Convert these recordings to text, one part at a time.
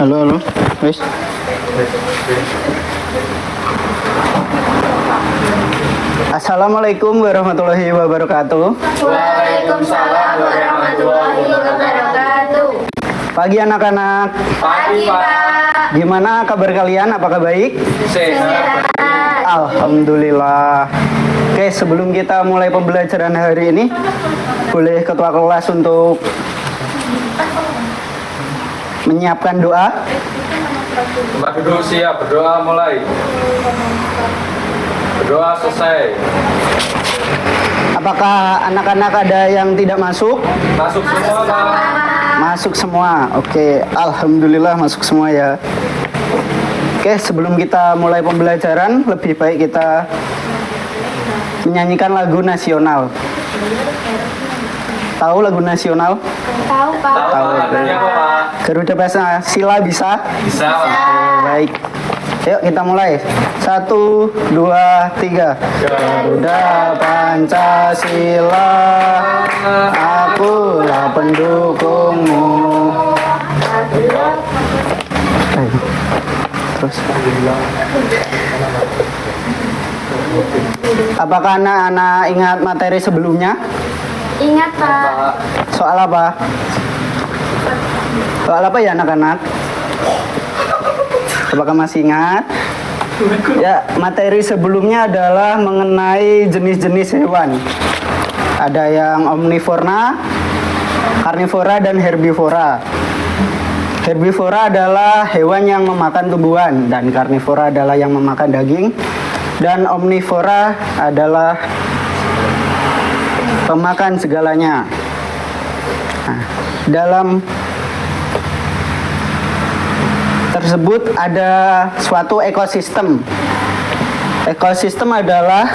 Halo, halo. Wes. Assalamualaikum warahmatullahi wabarakatuh. Waalaikumsalam warahmatullahi wabarakatuh. Pagi anak-anak. Pagi, Pak. Gimana kabar kalian? Apakah baik? Sehat. Alhamdulillah. Oke, sebelum kita mulai pembelajaran hari ini, boleh ketua kelas untuk menyiapkan doa. Tempat duduk siap, berdoa mulai. Berdoa selesai. Apakah anak-anak ada yang tidak masuk? Masuk semua, Pak. Masuk semua. Oke, alhamdulillah masuk semua ya. Oke, sebelum kita mulai pembelajaran, lebih baik kita menyanyikan lagu nasional. Tahu lagu nasional? Tahu, Pak. Tahu lagunya apa, Pak? Garuda Pancasila bisa? Bisa, Pak. Oke, baik. Yuk kita mulai. 1, 2, 3. Garuda Pancasila, akulah pendukungmu. Terus. Apakah anak-anak ingat materi sebelumnya? Ingat, Pak. Soal apa? Soal apa ya anak-anak? Apakah masih ingat? Ya, materi sebelumnya adalah mengenai jenis-jenis hewan. Ada yang omnivora, karnivora, dan herbivora. Herbivora adalah hewan yang memakan tumbuhan, dan karnivora adalah yang memakan daging, dan omnivora adalah pemakan segalanya. Nah, dalam tersebut ada suatu ekosistem. Ekosistem adalah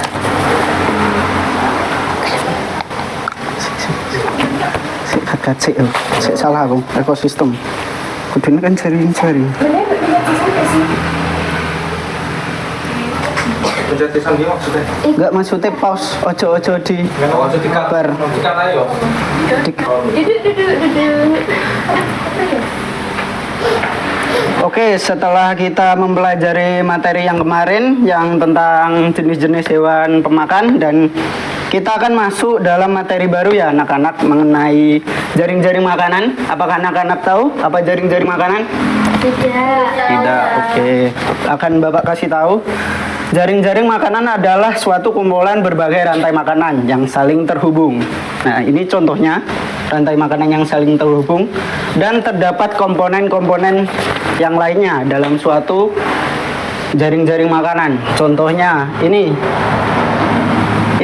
salah aku. Ekosistem. Kudune kan jari-jari. Penjatisan dia maksudnya. Enggak maksudnya paus ojo-ojo di Nggak tahu maksud kabar. Ikan ayo. Duduk. Oke, setelah kita mempelajari materi yang kemarin yang tentang jenis-jenis hewan pemakan, dan kita akan masuk dalam materi baru ya anak-anak mengenai jaring-jaring makanan. Apakah anak-anak tahu apa jaring-jaring makanan? Tidak. Oke. Akan Bapak kasih tahu. Jaring-jaring makanan adalah suatu kumpulan berbagai rantai makanan yang saling terhubung. Nah, ini contohnya rantai makanan yang saling terhubung, dan terdapat komponen-komponen yang lainnya dalam suatu jaring-jaring makanan. Contohnya ini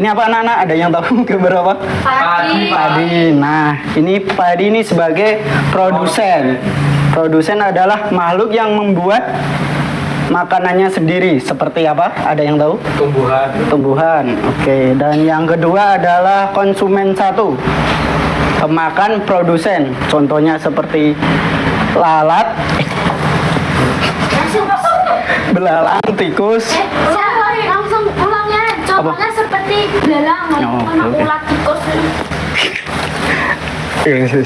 apa anak-anak? Ada yang tahu gambar apa? Padi. Nah, ini padi ini sebagai produsen. Produsen adalah makhluk yang membuat makanannya sendiri. Seperti apa? Ada yang tahu? Tumbuhan. Oke. Dan yang kedua adalah konsumen satu. Pemakan produsen. Contohnya seperti lalat, belalang, tikus. Langsung ulangnya. Contohnya seperti belalang, ulat, tikus.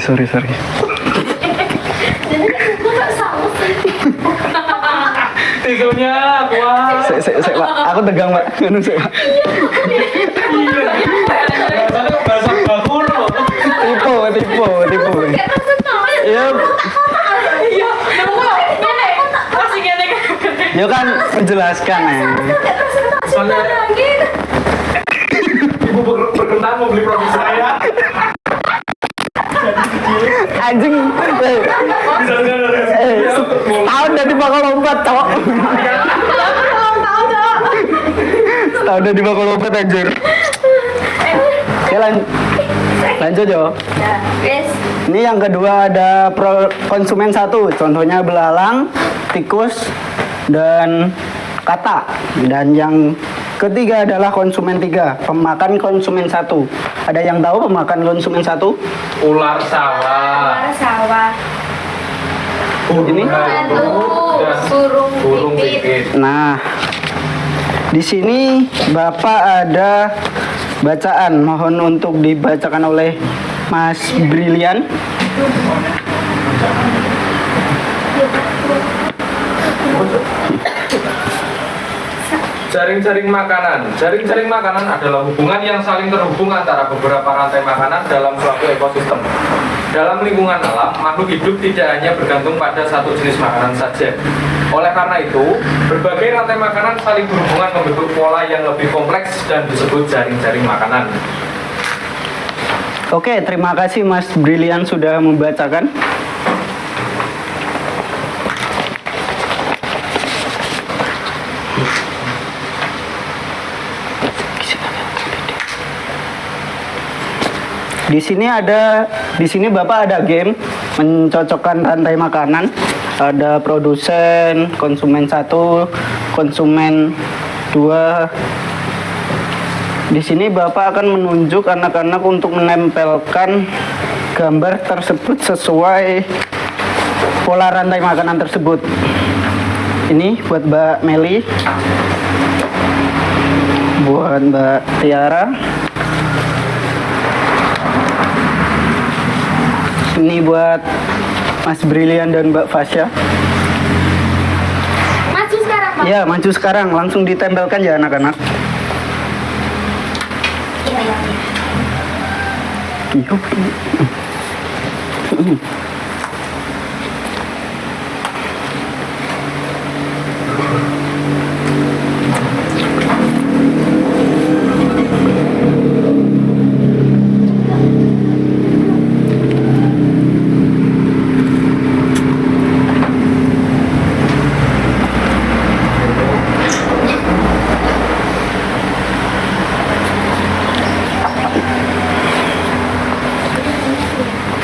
Sorry. Jadi nggak saus. Tisunya kuat. Pak. Aku tegang, Pak. Anu sik, Pak. Biasanya bahasa baku loh. Tipu. Iya. Ya kan menjelaskan ya. Soalnya ibu berkentaan mau beli produk saya. Anjing. Tahun dari bakal lompat, cowok. Tahun dari bakal lompat anjir. Oke, lanjut yo. Ini yang kedua ada konsumen satu. Contohnya belalang, tikus, dan kata. Dan yang ketiga adalah konsumen tiga, pemakan konsumen satu. Ada yang tahu pemakan konsumen satu? Ular sawah. Ini? Burung pipit. Nah, di sini Bapak ada bacaan. Mohon untuk dibacakan oleh Mas Brilian. Jaring-jaring makanan. Jaring-jaring makanan adalah hubungan yang saling terhubung antara beberapa rantai makanan dalam suatu ekosistem. Dalam lingkungan alam, makhluk hidup tidak hanya bergantung pada satu jenis makanan saja. Oleh karena itu, berbagai rantai makanan saling berhubungan membentuk pola yang lebih kompleks dan disebut jaring-jaring makanan. Oke, terima kasih Mas Brilian sudah membacakan. Di sini Bapak ada game mencocokkan rantai makanan. Ada produsen, konsumen 1, konsumen 2. Di sini Bapak akan menunjuk anak-anak untuk menempelkan gambar tersebut sesuai pola rantai makanan tersebut. Ini buat Mbak Meli, buat Mbak Tiara, ini buat Mas Brilian dan Mbak Fasya. Maju sekarang, Pak. Ya, maju sekarang, langsung ditempelkan ya anak-anak. Iya.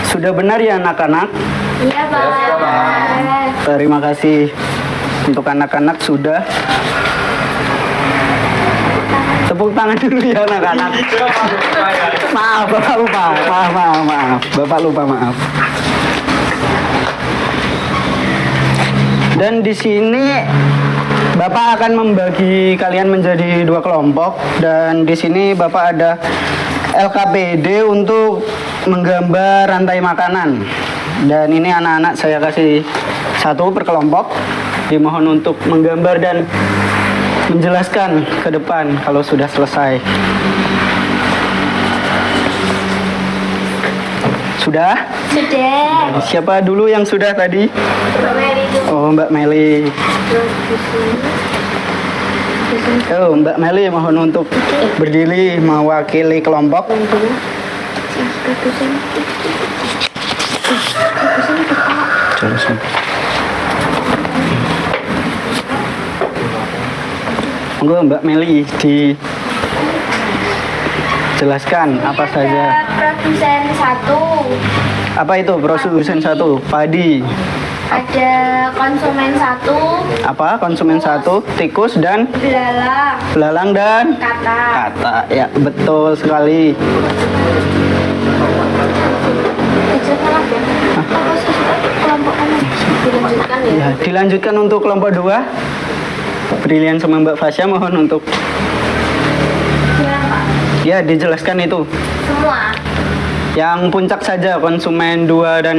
Sudah benar ya anak-anak? Iya, Pak. Terima kasih untuk anak-anak sudah. Tepuk tangan dulu ya anak-anak. Maaf, Bapak lupa. Maaf. Bapak lupa, maaf. Dan di sini Bapak akan membagi kalian menjadi 2 kelompok, dan di sini Bapak ada LKPD untuk menggambar rantai makanan. Dan ini anak-anak saya kasih 1 per kelompok. Dimohon untuk menggambar dan menjelaskan ke depan kalau sudah selesai. Sudah? Sudah. Siapa dulu yang sudah tadi? Mbak Meli dulu. Oh, Mbak Meli. Oh, Mbak Meli mohon untuk berdiri mewakili kelompok. Monggo Mbak Meli dijelaskan apa saja. Produsen 1. Apa itu produsen 1? Padi. Ada konsumen 1. Apa? Konsumen 1, tikus dan Belalang. belalang dan Kata. kata. Ya, betul sekali. Kelompok dilanjutkan ya. Ya, dilanjutkan untuk kelompok 2. Brilian sama Mbak Fasya mohon untuk Gimana, Pak? ya dijelaskan itu. Semua. Yang puncak saja konsumen 2 dan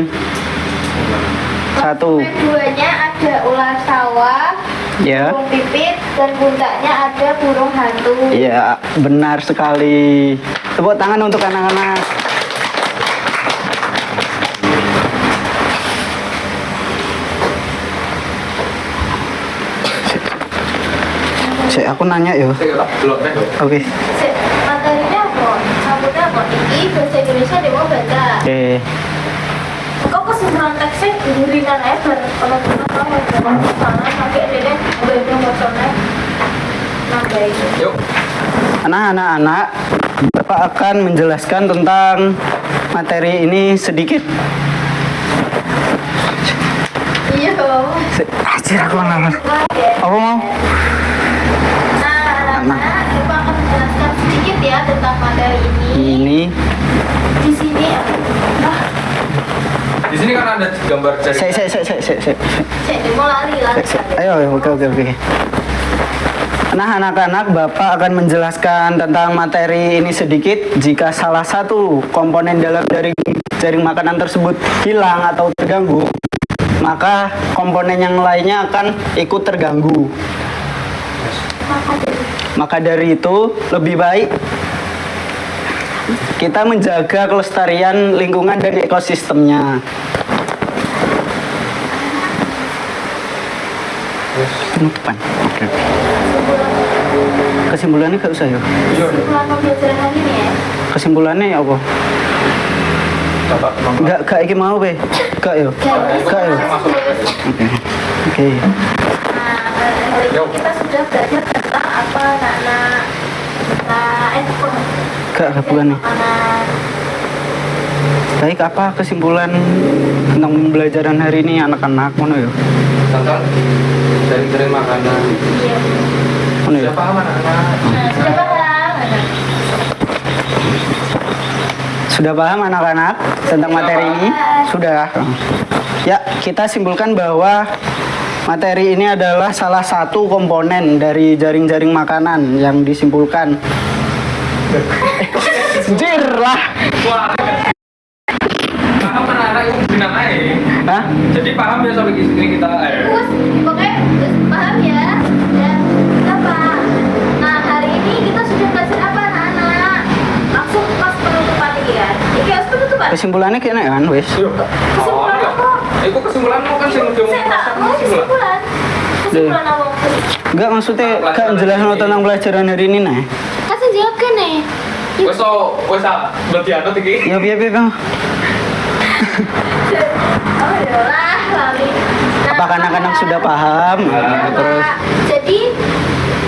1. Keduanya ada ular sawah, Ya. burung pipit, dan puncaknya ada burung hantu. Ya, benar sekali. Tepuk tangan untuk anak-anak. Aku nanya ya. Oke. Materinya apa? Sabutnya apa? Iki bahasa Indonesia dia mau baca. Oke. Kok kesimpulan teksnya diberikan lebar kalau kita mau salah pakai dia udah motornya nambahin. Yuk. Anak-anak, Bapak akan menjelaskan tentang materi ini sedikit. Iya. Anjir, aku nangis. Apa mau? Nah, Bapak akan menjelaskan sedikit ya tentang materi ini. Ini Di sini Di sini kan ada gambar jaring. saya. mau lari. Ayo, oke. Nah, anak-anak, Bapak akan menjelaskan tentang materi ini sedikit. Jika salah satu komponen dalam jaring makanan tersebut hilang atau terganggu, maka komponen yang lainnya akan ikut terganggu. Maka dari itu lebih baik kita menjaga kelestarian lingkungan dan ekosistemnya. Penutupan. Oke. Kesimpulannya gak usah ya. Kesimpulan pembelajaran hari ini ya. Kesimpulannya ya apa? Gak iki mau be. Gak yo. Gak yo. Oke. Nah, hari ini kita sudah belajar tentang apa anak-anak Gak bukan nih. makanan. Baik, apa kesimpulan tentang pembelajaran hari ini anak-anak ngono ya? Tentang sering-sering makanan. Iya. Ngono ya? Sudah paham anak-anak? Nah, sudah paham. Sudah paham anak-anak tentang materi ini? Sudah. Ya, kita simpulkan bahwa materi ini adalah salah satu komponen dari jaring-jaring makanan yang disimpulkan. Jir lah. Wah, paham anak-anak itu bina air. Hah? Jadi paham ya sampai sini kita air. Terus, pokoknya paham ya. Dan apa? Nah, hari ini kita sudah belajar apa anak-anak? Langsung pas penutupan ini ya. Ini harus penutupan. Kesimpulannya kayaknya kan, wes. Kesimpulan apa? Itu kesimpulanmu kan sing udah Saya tak mau kesimpulan. Kesimpulan apa? Enggak, maksudnya gak jelasno tentang pelajaran hari ini nah. Kasih jawab kan nih. Wes berarti anut iki. Ya piye Bang? Oh yalah, lali. Nah, Apakah anak-anak sudah paham? Nah, Terus jadi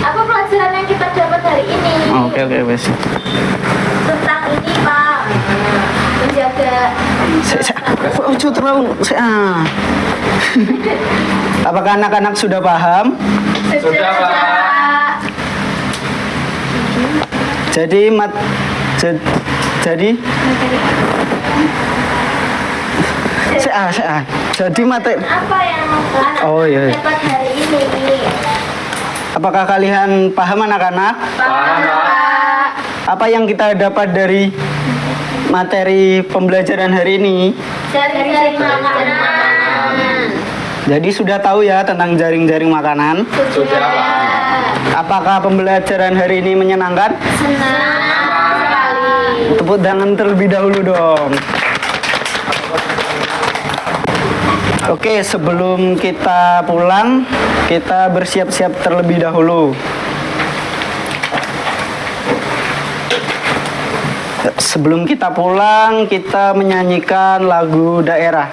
apa pelajaran yang kita dapat hari ini? oke wes. Tentang ini Pak, menjaga. Ojo terlalu Apakah anak-anak sudah paham? Sudah, Pak. Jadi jadi materi. Apa yang anak Oh, iya. dapat hari ini? Apakah kalian paham anak-anak? Paham, Pak. Apa yang kita dapat dari materi pembelajaran hari ini? Jaring-jaring makanan. Jadi sudah tahu ya tentang jaring-jaring makanan. Sudah, Pak. Apakah pembelajaran hari ini menyenangkan? Senang sekali. Tepuk tangan terlebih dahulu dong. Oke, sebelum kita pulang, kita bersiap-siap terlebih dahulu. Sebelum kita pulang, kita menyanyikan lagu daerah.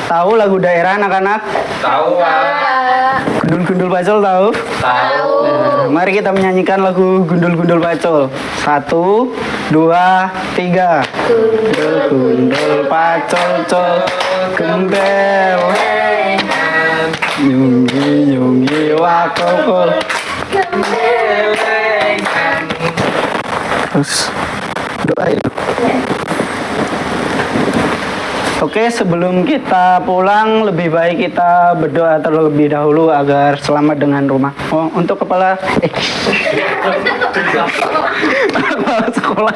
Tahu lagu daerah anak-anak? Tahu, Pak. Gundul-gundul pacul tahu? Tahu. Nah, mari kita menyanyikan lagu gundul-gundul pacul. 1, 2, 3. Gundul-gundul pacul cul gembel. Nyunggi wakokol. Terus doain. Oke, sebelum kita pulang lebih baik kita berdoa terlebih dahulu agar selamat dengan rumah. Oh, untuk kepala kepala sekolah.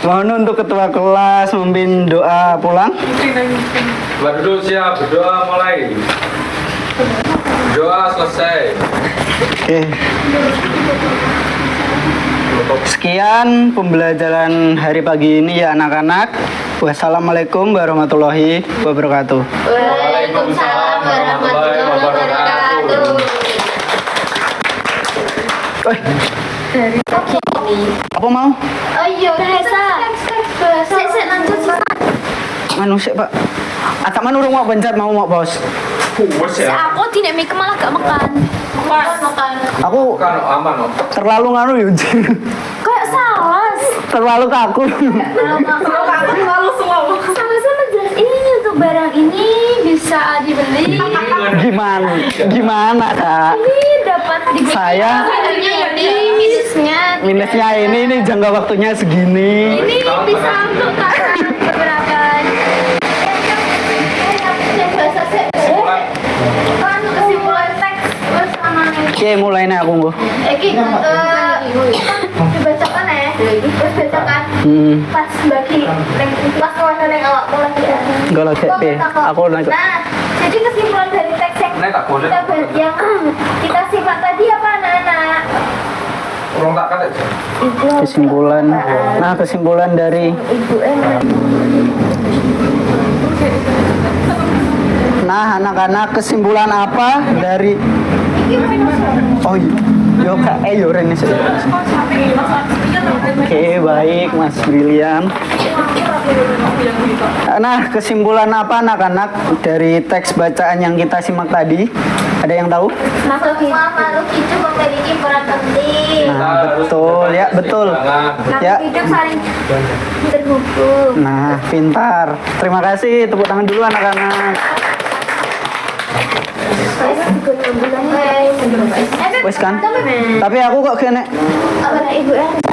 Mohon untuk ketua kelas memimpin doa pulang. Waduh, siap. Berdoa mulai. Doa selesai. Oke. Sekian pembelajaran hari pagi ini ya anak-anak. Wassalamualaikum warahmatullahi wabarakatuh. Waalaikumsalam warahmatullahi wabarakatuh. Dari pagi ini. Apa mau? Oh iya, bahasa. Saya lanjut sih. Manusia Pak. Ataman urung mau bencat mau bos. Bos ya. Aku tidak mikir malah gak makan. Makan. Aku Kan aman, no. terlalu nganu ya. Kayak salah. Terlalu kaku. Terlalu semua. Sama-sama jelas ini untuk barang ini bisa dibeli. Gimana Kak? Ini dapat dibeli. Saya ini minusnya ini jangka waktunya segini. Ini bisa untuk kakak beberapa. Kesimpulan teks bersama Oke, mulai nih aku nggo. Iki dibacakan ya. Terus bacakan. Pas bagi pas keluar yang awak mulai ya. Enggak lagi P. Aku lagi. Nah, jadi kesimpulan dari teks yang Nek tak boleh. yang kita simak tadi apa anak-anak? Urung tak kate. Kesimpulan. Nah, kesimpulan dari Ibu enak. Nah, anak-anak kesimpulan apa dari Iki minus. Oh, yo Kak, yo Rene. Oke, baik Mas Brilian. Nah, kesimpulan apa anak-anak dari teks bacaan yang kita simak tadi? Ada yang tahu? Semua makhluk hidup memiliki peran penting. Nah, betul ya, betul. Ya. Makhluk hidup saling terhubung. Nah, pintar. Terima kasih. Tepuk tangan dulu anak-anak. Wes Wes kan? Tapi aku kok kene Apa ibu ya?